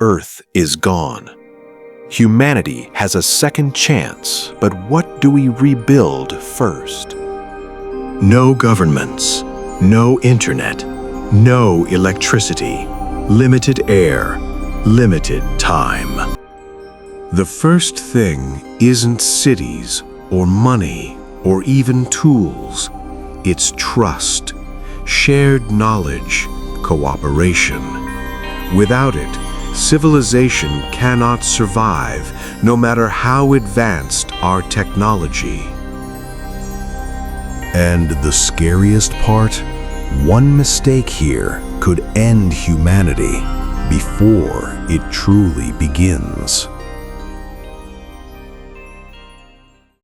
Earth is gone. Humanity has a second chance, but what do we rebuild first? No governments, no internet, no electricity, limited air, limited time. The first thing isn't cities or money or even tools. It's trust, shared knowledge, cooperation. Without it, civilization cannot survive, no matter how advanced our technology. And the scariest part? One mistake here could end humanity before it truly begins.